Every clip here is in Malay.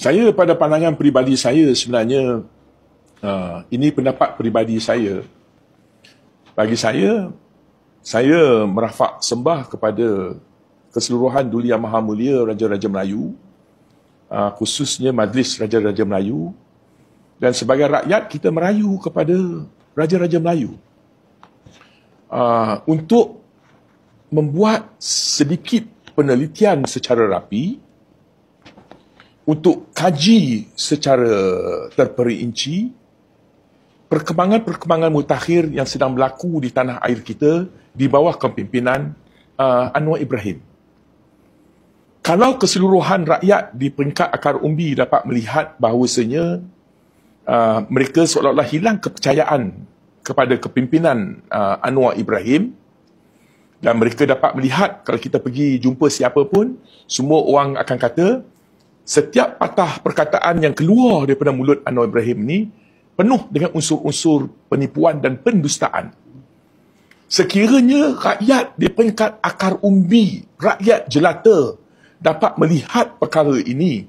Saya pada pandangan peribadi saya sebenarnya, ini pendapat peribadi saya. Bagi saya merafak sembah kepada keseluruhan Duli Yang Maha Mulia Raja-Raja Melayu, khususnya Majlis Raja-Raja Melayu, dan sebagai rakyat kita merayu kepada Raja-Raja Melayu untuk membuat sedikit penelitian secara rapi, untuk kaji secara terperinci perkembangan-perkembangan mutakhir yang sedang berlaku di tanah air kita di bawah kepimpinan Anwar Ibrahim. Kalau keseluruhan rakyat di peringkat akar umbi dapat melihat bahawasanya mereka seolah-olah hilang kepercayaan kepada kepimpinan Anwar Ibrahim, dan mereka dapat melihat kalau kita pergi jumpa siapa pun, semua orang akan kata setiap patah perkataan yang keluar daripada mulut Anwar Ibrahim ni penuh dengan unsur-unsur penipuan dan pendustaan. Sekiranya rakyat di peringkat akar umbi, rakyat jelata dapat melihat perkara ini,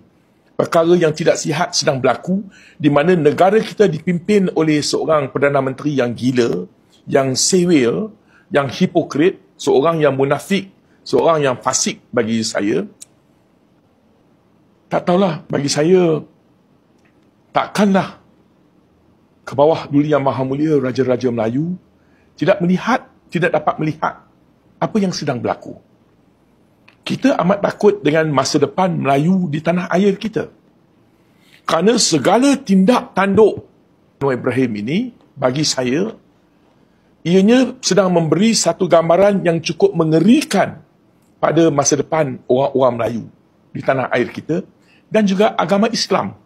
perkara yang tidak sihat sedang berlaku, di mana negara kita dipimpin oleh seorang Perdana Menteri yang gila, yang sewil, yang hipokrit, seorang yang munafik, seorang yang fasik bagi saya. Tak tahulah, bagi saya, takkanlah ke bawah Duli Yang Maha Mulia Raja-Raja Melayu tidak dapat melihat apa yang sedang berlaku. Kita amat takut dengan masa depan Melayu di tanah air kita. Kerana segala tindak tanduk Anwar Ibrahim ini, bagi saya, ianya sedang memberi satu gambaran yang cukup mengerikan pada masa depan orang-orang Melayu di tanah air kita dan juga agama Islam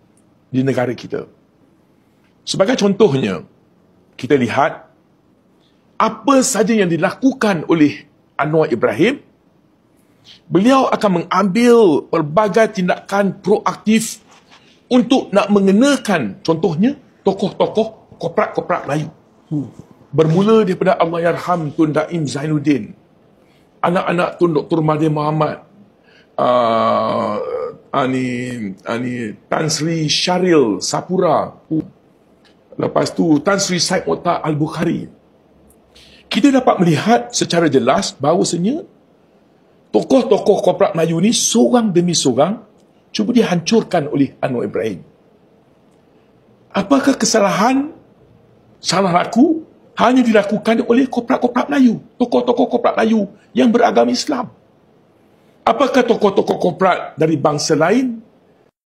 di negara kita. Sebagai contohnya, kita lihat apa saja yang dilakukan oleh Anwar Ibrahim. Beliau akan mengambil pelbagai tindakan proaktif untuk nak mengenakan, contohnya, tokoh-tokoh korporat-korporat Melayu. Bermula daripada Allahyarham Tun Daim Zainuddin, anak-anak Tun Dr. Mahathir Mohamad, Tan Sri Syaril Sapura, lepas tu Tan Sri Said Mokhtar Al-Bukhari. Kita dapat melihat secara jelas bahawasanya tokoh-tokoh korporat Melayu ni seorang demi seorang cuba dihancurkan oleh Anwar Ibrahim. Apakah kesalahan salah laku hanya dilakukan oleh korporat-korporat Melayu, tokoh-tokoh korporat Melayu yang beragama Islam? Apakah tokoh-tokoh korporat dari bangsa lain